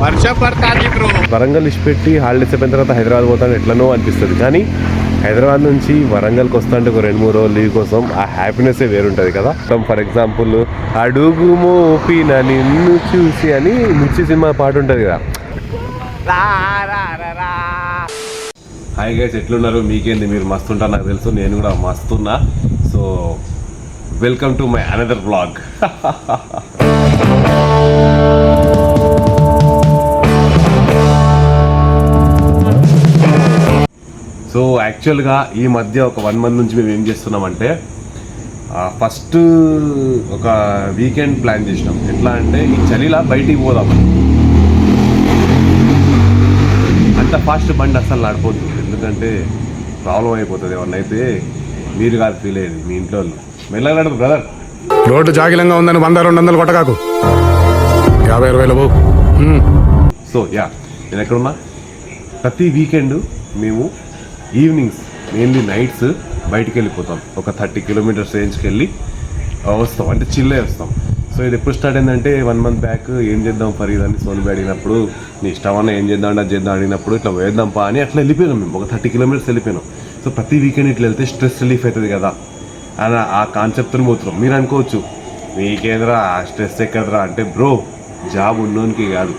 వర్షం పడుతుంది bro. Warangal ఇచ్చిపెట్టి holidays అయిపోయిన తర్వాత హైదరాబాద్ పోతాను ఎట్లనో అనిపిస్తుంది. కానీ హైదరాబాద్ నుంచి వరంగల్కి వస్తుంటే ఒక 2-3 రోజులు లీవ్ కోసం ఆ హ్యాపీనెస్ వేరుంటుంది కదా. ఫర్ ఎగ్జాంపుల్ అడుగు మోపిన నిన్ను చూసి అని మిర్చి సినిమా పాట ఉంటుంది కదా. హాయ్ గైస్, ఎట్లున్నారు? మీకేంది? మీరు మస్తుంటారు నాకు తెలుసు, నేను కూడా మస్తున్నా. So welcome to my another vlog. So యాక్చువల్గా ఈ మధ్య ఒక 1 month నుంచి మేము ఏం చేస్తున్నామంటే ఫస్ట్ ఒక వీకెండ్ ప్లాన్ చేసినాం. ఎట్లా అంటే ఈ చలిలా బయటికి పోదాం. అంత ఫాస్ట్ బండి అసలు నడపొద్దు, ఎందుకంటే ప్రాబ్లం అయిపోతుంది. ఏమన్నా అయితే మీరు కాదు ఫీల్ అయ్యేది, మీ ఇంట్లో వాళ్ళు. మెల్లగా నడుపు బ్రదర్. రోడ్డు జాగిలంగా ఉందని 100-200 కొట్టకాకు, 50-20 పోవు. సో యా, నేను ఎక్కడున్నా, ప్రతి వీకెండ్ మేము ఈవినింగ్స్ మెయిన్లీ నైట్స్ బయటికి వెళ్ళిపోతాం. ఒక 30 kilometers రేంజ్కి వెళ్ళి వస్తాం, అంటే చిల్లే వస్తాం. సో ఇది ఎప్పుడు స్టార్ట్ అయిందంటే 1 month బ్యాక్. ఏం చేద్దాం ఫరీద్ అని సోనిబి అడిగినప్పుడు, నీ ఇష్టమన్నా ఏం చేద్దాం అది చేద్దాం అడిగినప్పుడు ఇట్లా వేద్దాం పా అని అట్లా వెళ్ళిపోయినాం. మేము ఒక 30 kilometers వెళ్ళిపోయినాం. సో ప్రతి వీకెండ్ ఇట్లా వెళ్తే స్ట్రెస్ రిలీఫ్ అవుతుంది కదా అని ఆ కాన్సెప్ట్ని పోతున్నాం. మీరు అనుకోవచ్చు మీకేంద్రా స్ట్రెస్ ఎక్కడరా అంటే, బ్రో జాబ్ ఉన్నోనికి కాదు,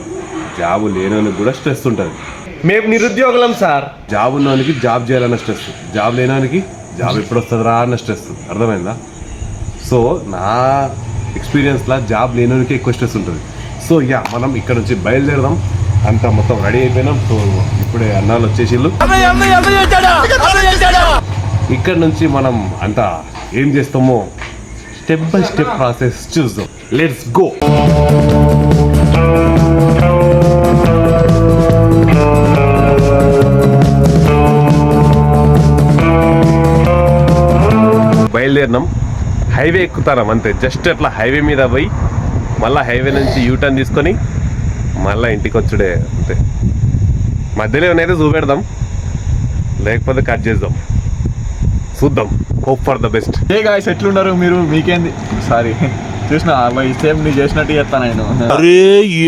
జాబ్ లేనోనికి కూడా స్ట్రెస్ ఉంటుంది. మేము నిరుద్యోగులం సార్. జాబ్ ఉన్నవానికి జాబ్ చేయాలన్న స్ట్రెస్, జాబ్ లేనానికి జాబ్ ఎప్పుడు వస్తుందిరా అన్న స్ట్రెస్. అర్థమైందా? సో నా ఎక్స్పీరియన్స్లో జాబ్ లేనోనికి ఎక్కువ స్ట్రెస్ ఉంటుంది. సో యా, మనం ఇక్కడ నుంచి బయలుదేరదాం. అంతా మొత్తం రెడీ అయిపోయినాం. సో ఇప్పుడే అన్నాలు వచ్చేసిళ్ళు. ఇక్కడ నుంచి మనం అంతా ఏం చేస్తామో స్టెప్ బై స్టెప్ ప్రాసెస్ చూద్దాం. Let's go. బయలుదేరినాం. హైవే ఎక్కుతారం అంతే, జస్ట్ అట్లా హైవే మీద పోయి మళ్ళీ హైవే నుంచి యూటర్న్ తీసుకొని మళ్ళీ ఇంటికి వచ్చుడే అంతే. మధ్యలో ఏమైనా చూపెడదాం, లేకపోతే కట్ చేద్దాం, చూద్దాం. Hope for the best. A guys, ఎట్లున్నారు మీరు? మీకేంది? సారీ, చూసిన సేమ్ నీ చేసినట్టు చెప్తాను నేను. అరే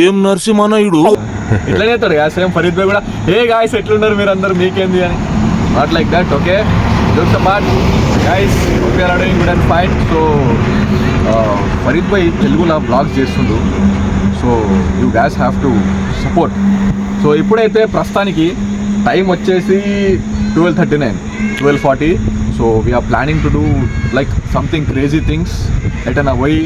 ఏం నరసింహనాయుడు ఇట్లా చేస్తాడు కదా సేమ్ ఫరీద్ భాయ్ కూడా. ఏ గాయ్స్ ఎట్లున్నారు మీరు అందరు, మీకేంది అని. Not like that. Okay, jokes apart guys, okay are doing good and fine. So Farid bhai తెలుగులో బ్లాగ్స్ చేస్తుండు. So you guys have to support. So ఇప్పుడైతే ప్రస్తుతానికి టైం వచ్చేసి 12:39, 12:40. So we are planning to do like something crazy things. ఎటైనా పోయి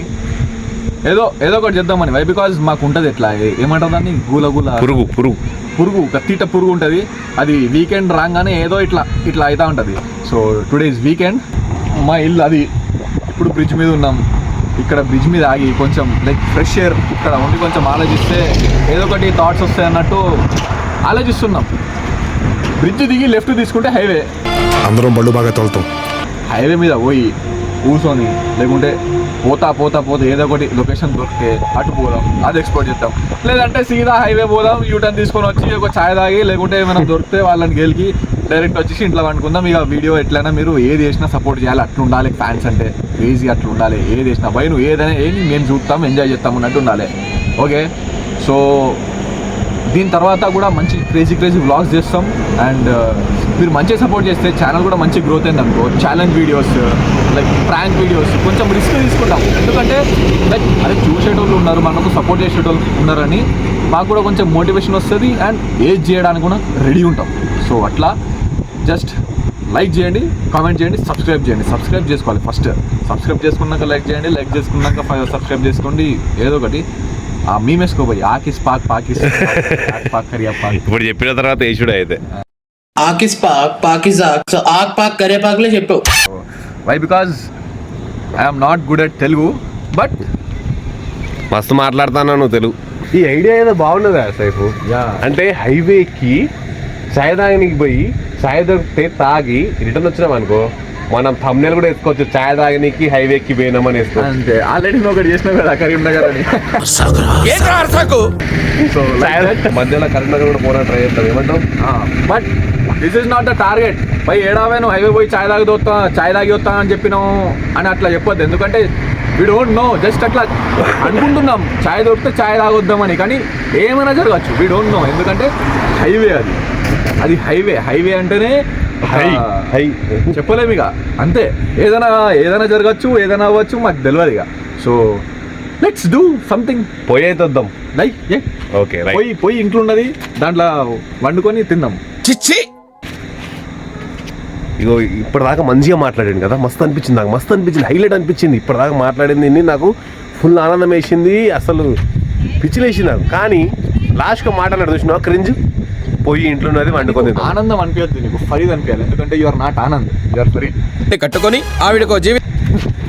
ఏదో ఒకటి చేద్దామని. వై? బికాజ్ మాకు ఉంటుంది ఎట్లా ఏమంటారు దాన్ని, గూల పురుగు కత్తిట పురుగు ఉంటుంది. అది వీకెండ్ రాగానే ఏదో ఇట్లా అవుతూ ఉంటుంది. So today is weekend. మా ఇల్లు అది. ఇప్పుడు బ్రిడ్జ్ మీద ఉన్నాం. ఇక్కడ బ్రిడ్జ్ మీద ఆగి కొంచెం లైక్ ఫ్రెష్ ఎయిర్ ఇక్కడ ఉండి కొంచెం ఆలోచిస్తే ఏదో ఒకటి థాట్స్ వస్తాయి అన్నట్టు ఆలోచిస్తున్నాం. బ్రిడ్జ్ దిగి లెఫ్ట్ తీసుకుంటే హైవే. అందరం బళ్ళు బాగా తోలుతాం. హైవే మీద పోయి కూర్చొని, లేకుంటే పోతా ఏదో ఒకటి లొకేషన్ దొరికితే అటు పోదాం, అది ఎక్స్ప్లోర్ చేద్దాం. లేదంటే సీదా హైవే పోదాం, యూటర్న్ తీసుకొని వచ్చి ఒక ఛాయ్ తాగి, లేకుంటే మనం దొరికితే వాళ్ళని గెలికి డైరెక్ట్ వచ్చేసి ఇంట్లో అనుకుందాం. ఇక వీడియో ఎట్లయినా మీరు ఏది చేసినా సపోర్ట్ చేయాలి. అట్లా ఉండాలి ఫ్యాన్స్ అంటే, క్రేజీ అట్లా ఉండాలి. ఏది చేసినా భయ నువ్వు ఏదైనా మేము చూస్తాం, ఎంజాయ్ చేస్తాం అన్నట్టు ఉండాలి. ఓకే, సో దీని తర్వాత కూడా మంచి క్రేజీ వ్లాగ్స్ చేస్తాం. అండ్ మీరు మంచిగా సపోర్ట్ చేస్తే ఛానల్ కూడా మంచి గ్రోత్ అయింది అనుకో. Challenge videos, like prank videos కొంచెం రిస్క్ తీసుకుంటాం. ఎందుకంటే లైక్ అదే చూసేటోళ్ళు ఉన్నారు, మనకు సపోర్ట్ చేసేటోళ్ళు ఉన్నారని మాకు కూడా కొంచెం మోటివేషన్ వస్తుంది. అండ్ ఏజ్ చేయడానికి కూడా రెడీ ఉంటాం. సో అట్లా జస్ట్ లైక్ చేయండి, కామెంట్ చేయండి, సబ్స్క్రైబ్ చేసుకోవాలి. ఫస్ట్ సబ్స్క్రైబ్ చేసుకున్నాక లైక్ చేయండి, లైక్ చేసుకున్నాక సబ్స్క్రైబ్ చేసుకోండి. ఏదో ఒకటి మీమేసుకోబోయి ఆకిస్ పాక్ కరియా పాక్ ఇప్పుడు చెప్పిన తర్వాత ఏషుడు అయితే ఆకిస్ పాక్ సో ఆక్ పాక్ కరియా పాక్లే చెప్పు. Why? Because I'm not good at Telugu, but మస్తు మాట్లాడుతాను నువ్వు తెలుగు. ఈ ఐడియా ఏదో బాగున్నదా సైఫు? అంటే హైవేకి చాయ్ తాగనికి పోయి చాయ్ దొరికితే తాగి రిటర్న్ వచ్చినాం అనుకో, మనం థంబ్నెయిల్ కూడా వేసుకోవచ్చు, చాయ్ తాగనికి హైవేకి పోయినామని వేసుకోవచ్చు. అంతే. ఆల్రెడీ నువ్వు ఒకటి చేసినావు కదా కరీంనగర్ అని. సో మధ్యలో కరీంనగర్ కూడా పోనా ట్రై చేస్తాం. ఏమంటావు? But this is not the target. పై ఏడావే నువ్వు హైవే పోయి చాయ్ తాగి వస్తా అని చెప్పినావు అని అట్లా చెప్పొద్దు. ఎందుకంటే వి డోంట్ నో, జస్ట్ అట్లా అనుకుంటున్నాం ఛాయ్ దొరికితే ఛాయ్ తాగొద్దామని, కానీ ఏమైనా జరగచ్చు, వి డోంట్ నో. ఎందుకంటే హైవే అది హైవే అంటేనే చెప్పలేము ఇక, అంతే. ఏదైనా జరగచ్చు, ఏదైనా అవ్వచ్చు, మాకు తెలియదు ఇక. So let's do something. పోయి అయితే వద్దాం. లైక్ ఓకే, పోయి ఇంట్లో ఉన్నది దాంట్లో వండుకొని తిందాం. చిచ్చి ఇగో ఇప్పటిదాకా మంచిగా మాట్లాడాను కదా, మస్తు అనిపించింది నాకు, మస్తు అనిపించింది, హైలైట్ అనిపించింది. ఇప్పటిదాకా మాట్లాడింది నాకు ఫుల్ ఆనందం వేసింది, అసలు పిచ్చిలేసింది నాకు. కానీ లాస్ట్గా మాట్లాడాడు చూసినా క్రింజ్. పోయి ఇంట్లో ఉన్నది వండుకొని ఆనందం అనిపించద్దు నీకు, ఫరీద్ అనిపించాలి. ఎందుకంటే you're not Anand, you're Farid. కట్టుకొని ఆవిడకో జీవి.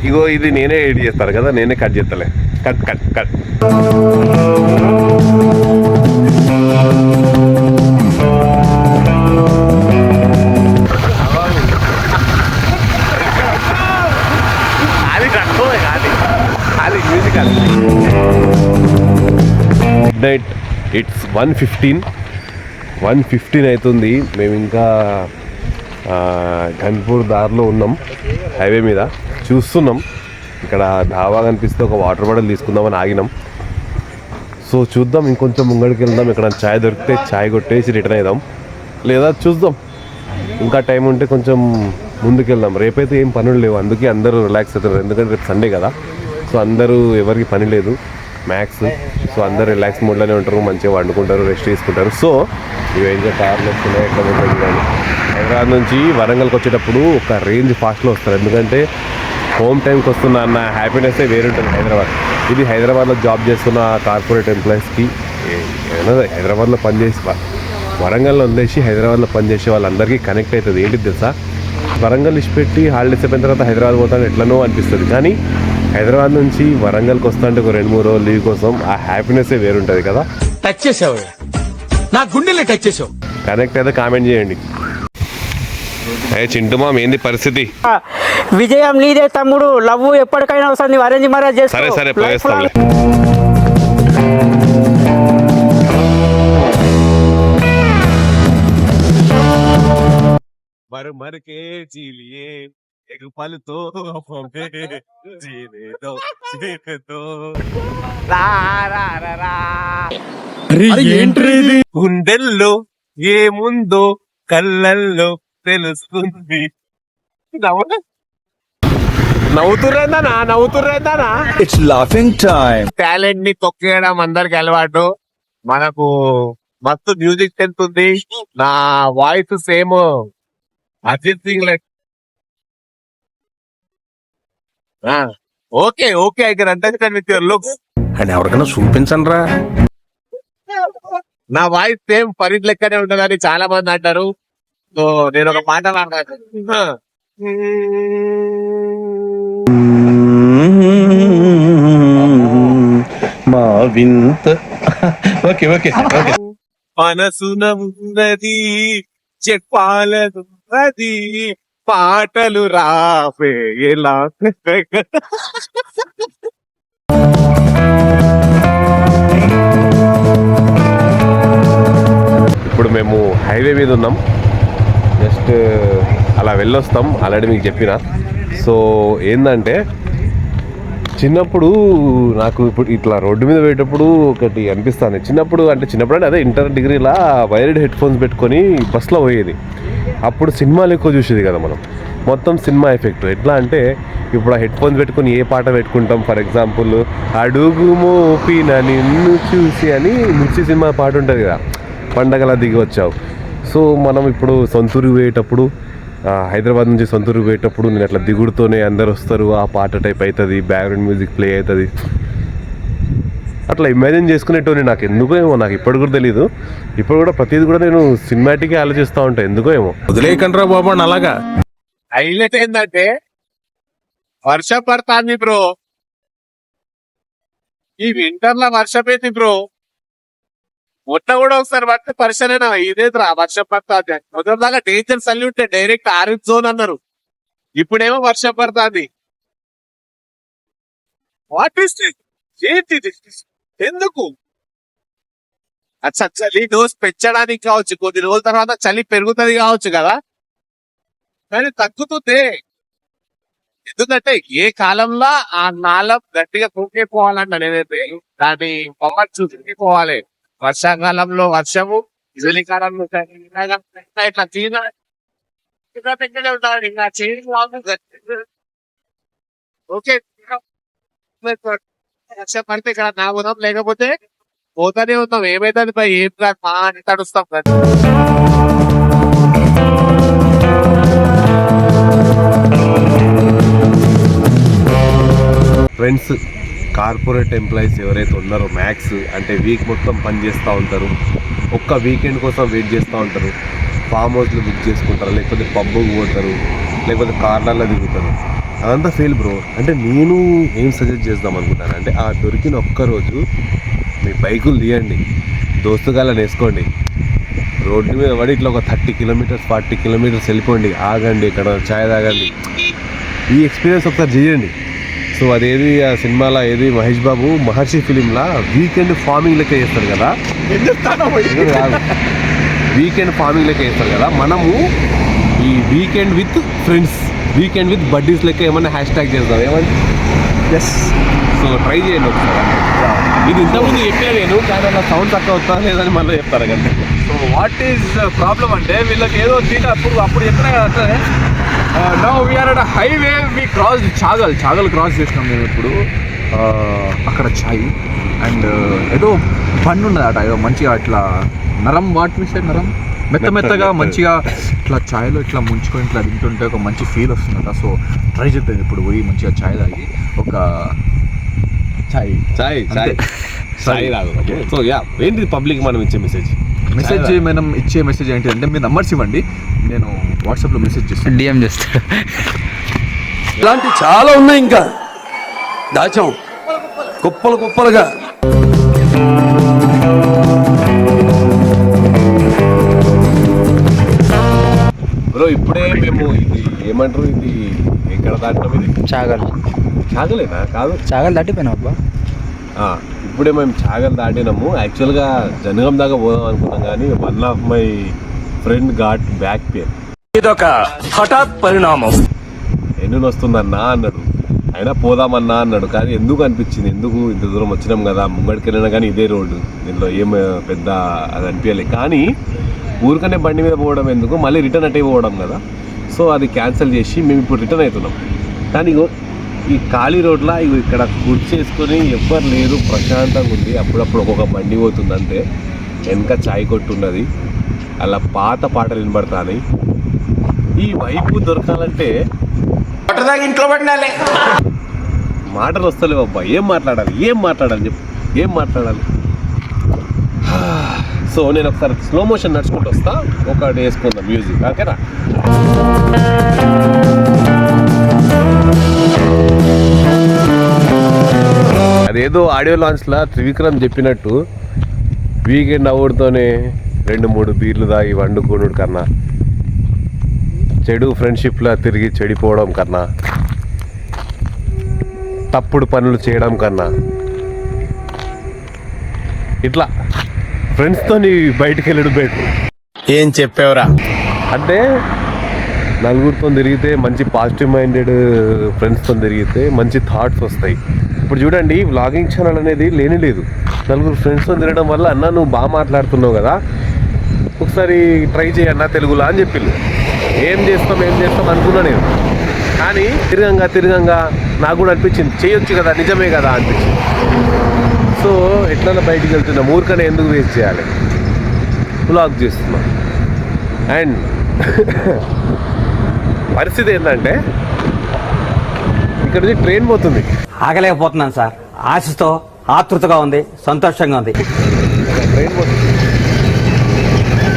ఇగో ఇది నేనే ఎడిట్ చేస్తాను కదా, నేనే కట్ చేస్తలే. కట్ అది మ్యూజికల్. మిడ్ నైట్, ఇట్స్ 1:15 అవుతుంది. మేము ఇంకా గన్పూర్ దారిలో ఉన్నాం, హైవే మీద చూస్తున్నాం. ఇక్కడ ధాబా కనిపిస్తే ఒక వాటర్ బాటిల్ తీసుకుందామని ఆగినాం. సో చూద్దాం, ఇంకొంచెం ముంగడికి వెళ్దాం. ఇక్కడ ఛాయ్ దొరికితే ఛాయ్ కొట్టేసి రిటర్న్ అవుదాం, లేదా చూద్దాం ఇంకా టైం ఉంటే కొంచెం ముందుకు వెళ్దాం. రేపైతే ఏం పనులు లేవు, అందుకే అందరూ రిలాక్స్ అవుతారు. ఎందుకంటే రేపు సండే కదా, సో అందరూ ఎవరికి పని లేదు మ్యాక్స్. సో అందరూ రిలాక్స్ మోడ్లోనే ఉంటారు, మంచిగా వండుకుంటారు, రెస్ట్ తీసుకుంటారు. సో ఇవి ఇంకా కార్లు వస్తున్నాయి, ఎక్కడ ఉంటుంది కానీ హైదరాబాద్ నుంచి వరంగల్కి వచ్చేటప్పుడు ఒక రేంజ్ ఫాస్ట్లో వస్తారు. ఎందుకంటే హోమ్ టైంకి వస్తున్నా అన్న హ్యాపీనెస్ వేరే ఉంటుంది హైదరాబాద్. ఇది హైదరాబాద్లో జాబ్ చేస్తున్న కార్పొరేట్ ఎంప్లాయీస్కి, ఏమైనా హైదరాబాద్లో పనిచేసి వరంగల్లో వదిలేసి హైదరాబాద్లో పనిచేసే వాళ్ళందరికీ కనెక్ట్ అవుతుంది. ఏంటి తెలుసా, వరంగల్ ఇచ్చిపెట్టి హాలిడేస్ అయిపోయిన తర్వాత హైదరాబాద్ పోతాను ఎట్లనో అనిపిస్తుంది. కానీ హైదరాబాద్ నుంచి వరంగల్కి వస్తా అంటే ఒక 2-3 రోజులు లీవ్ కోసం ఆ హ్యాపీనెస్ వేరుంటుంది కదా. టచ్ చేసావు, నా గుండెల్ని టచ్ చేసావు. కనెక్ట్ అయితే కామెంట్ చేయండి. చింటూ మామ ఏంది పరిస్థితి? విజయం నీదే తమ్ముడు, లవ్ ఎప్పటికైనా వస్తుంది, అరేంజ్ మ్యారేజ్ చేసుకో. సరే పోయేస్తాంలే. మరమరకే జీలియే ఎగు పలుతో జీనేదో జీనేదో గుండెల్లో ఏముందో కళ్ళల్లో తెలుస్తుంది. నవ్వుతుర్రేందానా It's laughing time. టాలెంట్ ని తొక్కేయడం అందరికి అలవాటు. మనకు మస్తు మ్యూజిక్ సెన్స్ ఉంది. నా voice same Ajit Singh like. Okay I can understand with your looks. అని ఎవరికైనా చూపించండి రా. నా వాయిస్ సేమ్ ఫరీద్ లెక్కనే ఉంటుందని చాలా మంది అంటారు. సో నేను ఒక పాట పాడతాను. మా వింత ఓకే మనసున ఉన్నది చెప్పాలనున్నది పాటలు రావే ఎలా. ఇప్పుడు మేము హైవే మీద ఉన్నాం, జస్ట్ అలా వెళ్ళొస్తాం. ఆల్రెడీ మీకు చెప్పిన. సో ఏంటంటే చిన్నప్పుడు నాకు ఇప్పుడు ఇట్లా రోడ్డు మీద పోయేటప్పుడు ఒకటి అనిపిస్తాను. చిన్నప్పుడు అంటే అదే ఇంటర్ డిగ్రీలా వైర్డ్ హెడ్ ఫోన్స్ పెట్టుకొని బస్లో పోయేది. అప్పుడు సినిమాలు ఎక్కువ చూసేది కదా మనం, మొత్తం సినిమా ఎఫెక్ట్. ఎట్లా అంటే ఇప్పుడు ఆ హెడ్ ఫోన్స్ పెట్టుకొని ఏ పాట పెట్టుకుంటాం, ఫర్ ఎగ్జాంపుల్ అడుగు మోపిన నిన్ను చూసి అని మిర్చి సినిమా పాట ఉంటుంది కదా, పండగలా దిగి వచ్చావు. సో మనం ఇప్పుడు సొంతూరు పోయేటప్పుడు, హైదరాబాద్ నుంచి సొంతూరు పోయేటప్పుడు నేను అట్లా దిగుడుతోనే అందరు వస్తారు, ఆ పాట టైప్ అవుతుంది, బ్యాక్గ్రౌండ్ మ్యూజిక్ ప్లే అవుతుంది. అట్లా ఇమాజిన్ చేసుకునేటోని. నాకు ఎందుకో ఏమో, నాకు ఇప్పుడు కూడా తెలీదు. ఇప్పుడు కూడా ప్రతిదీ కూడా నేను సినిమాటిక్గా ఆలోచిస్తూ ఉంటాను, ఎందుకో ఏమో. వదిలేయకండి రా బాబు అలాగా. హైలైట్ ఏంటంటే వర్షం పడుతుంది బ్రో, ఈ వింటర్ లో వర్షం ఏంది బ్రో. మొన్న కూడా ఒకసారి పడితే పరిశీలన ఇదేదిరా వర్షం పడుతుంది. మొదటిదాకా డేంజర్ సల్లి ఉంటే డైరెక్ట్ ఆరెంజ్ జోన్ అన్నారు, ఇప్పుడేమో వర్షం పడుతుంది. వాట్ ఈస్ ఏంటి ఎందుకు? అచ్చా చలి డోస్ పెంచడానికి కావచ్చు, కొద్ది రోజుల తర్వాత చలి పెరుగుతుంది కావచ్చు కదా, కానీ తగ్గుతుంది. ఎందుకంటే ఏ కాలంలో ఆ నాళం గట్టిగా కుక్కిపోవాలంట నేనైతే దాన్ని పవర్ చూసుకుపోవాలి. వర్షాకాలంలో వర్షము, చలికాలంలో ఇట్లా తీనే ఉంటాడు ఇంకా చేతి ఓకే. వర్షం పడితే ఇక్కడ నా ఉన్నాం, లేకపోతే పోతానే ఉన్నాం. ఏమైతే ఏం మా అని తడుస్తాం కదా. ఫ్రెండ్స్, కార్పొరేట్ ఎంప్లాయీస్ ఎవరైతే ఉన్నారో మ్యాక్స్ అంటే వీక్ మొత్తం పని చేస్తూ ఉంటారు, ఒక్క వీకెండ్ కోసం వెయిట్ చేస్తూ ఉంటారు. ఫామ్ హౌస్లు బుక్ చేసుకుంటారు, లేకపోతే పబ్బుకి పోతారు, లేకపోతే కార్లలో దిగుతారు. అదంతా ఫెయిల్ బ్రో. అంటే నేను ఏం సజెస్ట్ చేద్దాం అనుకుంటాను అంటే ఆ దొరికిన ఒక్కరోజు మీ బైకులు తీయండి, దోస్తుగాళ్ళని వేసుకోండి, రోడ్డు మీద పడి ఇట్లా ఒక 30 కిలోమీటర్స్ 40 కిలోమీటర్స్ వెళ్ళిపోండి, ఆగండి, ఇక్కడ ఛాయ్ తాగండి. ఈ ఎక్స్పీరియన్స్ ఒకసారి చేయండి. సో అదేది ఆ సినిమాలో ఏది మహేష్ బాబు మహర్షి ఫిలింలా వీకెండ్ ఫార్మింగ్ లెక్క చేస్తారు కదా, వీకెండ్ ఫార్మింగ్ లెక్క చేస్తారు కదా, మనము ఈ weekend with friends, weekend with buddies లెక్క ఏమన్నా హ్యాష్ ట్యాగ్ చేద్దాం ఏమని. ఎస్, సో ట్రై చేయండి ఒకసారి. ఇది ఇంతకుముందు చెప్పే నేను, కానీ అలా సౌండ్ తక్కువ అవుతా లేదని మళ్ళీ చెప్తారు కదా. సో వాట్ ఈస్ ప్రాబ్లమ్ అంటే వీళ్ళకి ఏదో తీట అప్పుడు చెప్పినా కదా అట్లనే. Now we are at highway, we cross Chagal cross చేసినాం మేము ఇప్పుడు. అక్కడ ఛాయ్ అండ్ ఏదో బండి ఉన్నదట, ఏదో మంచిగా అట్లా నరం, వాట్ మిస్ నరం మెత్తగా మంచిగా ఇట్లా ఛాయ్లో ఇట్లా ముంచుకొని ఇట్లా తింటుంటే ఒక మంచి ఫీల్ వస్తుందట. సో ట్రై చేద్దాం ఇప్పుడు పోయి మంచిగా ఛాయ్ తాగి ఒక ఛాయ్ రాదు. సో యా, ఏంటి పబ్లిక్ మనం ఇచ్చే మెసేజ్ మనం ఇచ్చే మెసేజ్ ఏంటంటే మీరు నంబర్స్ ఇవ్వండి, నేను వాట్సాప్లో మెసేజ్ చేస్తాను, డిఎం చేస్తాడు. ఇలాంటి చాలా ఉన్నాయి, ఇంకా దాచాం కుప్పలుగా. బ్రో ఇప్పుడే మేము ఇది ఏమంటారు, ఇది ఎక్కడ దాటినాం, ఇది చాగలేనా కాదు, చాగల్ దాటిపోయినా అబ్బా. ఇప్పుడే మేము చాగల్ దాటినాము. యాక్చువల్గా జనగం దాకా పోదాం అనుకున్నాం, కానీ one of my friend got back pain. ఇదొక హఠాత్ పరిణామం. ఎన్ను వస్తుందన్నా అన్నాడు, అయినా పోదామన్నా అన్నాడు. కానీ ఎందుకు అనిపించింది, ఎందుకు ఇంత దూరం వచ్చినాం కదా, ముంగడికి వెళ్ళినా కానీ ఇదే రోడ్డు, దీనిలో ఏం పెద్ద అది అనిపించలేదు. కానీ ఊరికనే బండి మీద పోవడం ఎందుకు, మళ్ళీ రిటర్న్ అటే పోవడం కదా. సో అది క్యాన్సిల్ చేసి మేము ఇప్పుడు రిటర్న్ అవుతున్నాం. కానీ ఈ ఖాళీ రోడ్లో ఇక్కడ కూర్చేసుకొని ఎవ్వరు లేరు, ప్రశాంతంగా ఉంది. అప్పుడప్పుడు ఒక్కొక్క బండి పోతుంది అంతే, వెనక చాయ్ కొట్టున్నది, అలా పాత పాటలు వినబడతాయి. ఈ వైపు దొరకాలంటే ఇంట్లో పడినాలే మాటలు వస్తలేవు అబ్బా. ఏం మాట్లాడాలి చెప్పు, ఏం మాట్లాడాలి. సో నేను ఒకసారి స్లో మోషన్ నడుచుకుంటూ వస్తా, ఒకటి వేసుకుందాం మ్యూజిక్, ఓకేనా. అదేదో ఆడియో లాంచ్లా త్రివిక్రమ్ చెప్పినట్టు వీకెండ్ అవుడుతోనే 2-3 బీర్లు తాగి వండుకోనుడు కన్నా, చెడు ఫ్రెండ్షిప్లా తిరిగి చెడిపోవడం కన్నా, తప్పుడు పనులు చేయడం కన్నా, ఇట్లా ఫ్రెండ్స్తో బయటికి వెళ్ళడం బెటర్. ఏం చెప్పావురా అంటే నలుగురితో తిరిగితే మంచి పాజిటివ్ మైండెడ్ ఫ్రెండ్స్తో తిరిగితే మంచి థాట్స్ వస్తాయి. ఇప్పుడు చూడండి, వ్లాగింగ్ ఛానల్ అనేది లేదు, నలుగురు ఫ్రెండ్స్తో తిరగడం వల్ల అన్న నువ్వు బాగా మాట్లాడుతున్నావు కదా, ఒకసారి ట్రై చేయన్న తెలుగులో అని చెప్పిళ్ళు. ఏం చేస్తాం అనుకున్నా నేను. కానీ తిరగంగా నాకు కూడా అనిపించింది చేయొచ్చు కదా, నిజమే కదా అనిపించింది. సో ఎట్లా బయటికి వెళ్తున్నాం, ఊరికనే ఎందుకు వేస్ట్ చేయాలి, వ్లాగ్ చేస్తున్నాం. అండ్ పరిస్థితి ఏంటంటే ఇక్కడ నుంచి ట్రైన్ పోతుంది. ఆగలేకపోతున్నాను సార్, ఆశతో ఆతృతగా ఉంది, సంతోషంగా ఉంది. ట్రైన్ పోతుంది.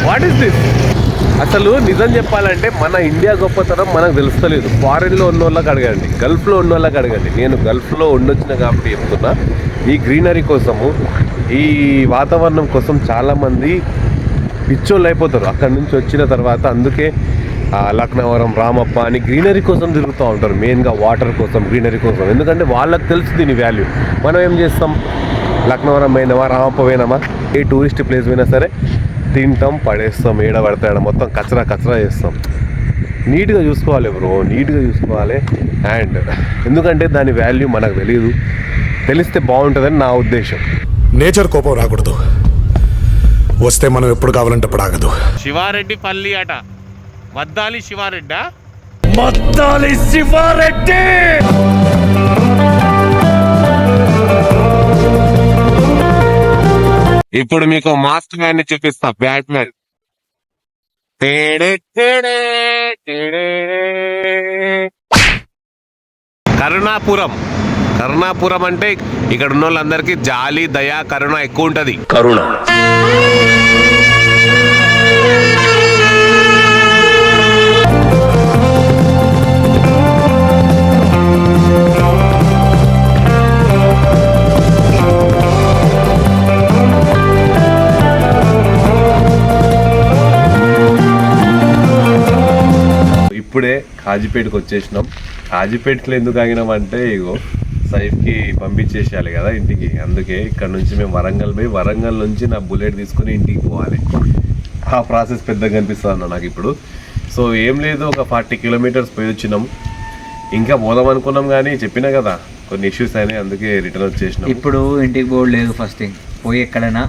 What is this? అసలు నిజం చెప్పాలంటే మన ఇండియా గొప్పతనం మనకు తెలుస్తలేదు. ఫారెన్లో ఉన్న వాళ్ళకి అడగండి, గల్ఫ్లో ఉన్న వాళ్ళకి అడగండి. నేను గల్ఫ్లో ఉండొచ్చిన కాబట్టి చెప్తున్నా, ఈ గ్రీనరీ కోసము, ఈ వాతావరణం కోసం చాలామంది పిచ్చోళ్ళు అయిపోతారు అక్కడి నుంచి వచ్చిన తర్వాత. అందుకే లక్నవరం, రామప్ప అని గ్రీనరీ కోసం తిరుగుతూ ఉంటారు, మెయిన్గా వాటర్ కోసం, గ్రీనరీ కోసం. ఎందుకంటే వాళ్ళకి తెలుసు దీని వాల్యూ. మనం ఏం చేస్తాం, లక్నవరం పోయినామా, రామప్ప పోయినామా, ఏ టూరిస్ట్ ప్లేస్ పోయినా సరే తింటాం, పడేస్తాం, ఏడ పడతాడ మొత్తం కచరా చేస్తాం. నీట్గా చూసుకోవాలి బ్రో, నీట్గా చూసుకోవాలి. అండ్ ఎందుకంటే దాని వాల్యూ మనకు తెలియదు, తెలిస్తే బాగుంటుందని నా ఉద్దేశం. నేచర్ కోపం రాకూడదు, వస్తే మనం ఎప్పుడు కావాలంటే అప్పుడు ఆగదు. శివారెడ్డి పల్లి అట, మద్దాలి శివారెడ్డా? మద్దాలి శివారెడ్డి. ఇప్పుడు మీకు మాస్టర్ మ్యాన్ ని చూపిస్తా, బ్యాట్మెన్. కరుణాపురం. కరుణాపురం అంటే ఇక్కడ ఉన్న వాళ్ళందరికీ జాలి, దయ, కరుణ ఎక్కువ ఉంటది. కరుణ. ఇప్పుడే కాజీపేటకి వచ్చేసినాం. కాజీపేటలో ఎందుకు ఆగినామంటే ఇగో సైఫ్కి పంపించేసేయాలి కదా ఇంటికి, అందుకే ఇక్కడ నుంచి మేము వరంగల్ పోయి వరంగల్ నుంచి నా బుల్లెట్ తీసుకుని ఇంటికి పోవాలి. ఆ ప్రాసెస్ పెద్దగా కనిపిస్తుంది అన్న నాకు ఇప్పుడు. సో ఏం లేదు, ఒక 40 కిలోమీటర్స్ పోయి వచ్చినాం. ఇంకా పోదాం అనుకున్నాం కానీ చెప్పినా కదా కొన్ని ఇష్యూస్ అయినాయి, అందుకే రిటర్న్ వచ్చేసినాం. ఇప్పుడు ఇంటికి పోలేదు, ఫస్ట్ థింగ్ పోయి ఎక్కడైనా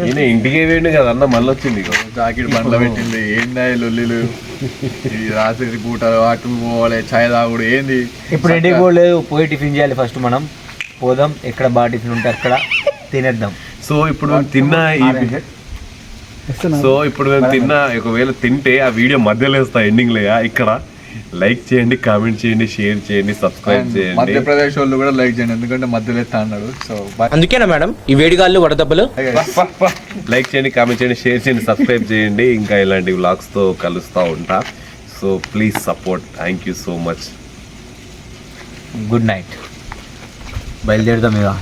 ఈయన ఇంటికి వేయండి కదా అన్న, మళ్ళీ వచ్చింది ఇగో జాకెట్ బండ్లో పెట్టింది, ఏందా ఈ లొల్లిలు, ఈ రాత్రి పూటలు అటు పోవాలి, ఛాయ్ తాగుడు ఏంది. ఇప్పుడు ఇంటికి పోలేదు, పోయి టిఫిన్ చేయాలి ఫస్ట్. మనం పోదాం, ఎక్కడ బాగా టిఫిన్ ఉంటే అక్కడ తినేద్దాం. సో ఇప్పుడు మేము తిన్నా ఒకవేళ తింటే ఆ వీడియో మధ్యలో వేస్తా ఎండింగ్ లేగా. ఇక్కడ లైక్ చేయండి, కామెంట్ చేయండి, షేర్ చేయండి, సబ్స్క్రైబ్ చేయండి. మధ్యప్రదేశ్ వాళ్ళు కూడా లైక్ చేయండి, ఎందుకంటే మధ్యలో ఎత్తా అన్నాడు. సో అందుకేనా మేడం ఈ వేడిగాళ్ళు వడదెబ్బలు? లైక్ చేయండి, కామెంట్ చేయండి, షేర్ చేయండి, సబ్స్క్రైబ్ చేయండి. ఇంకా ఇలాంటి వ్లాగ్స్తో కలుస్తూ ఉంటా. So please support. Thank you so much. Good night, బయలుదేరుదాం ఇక.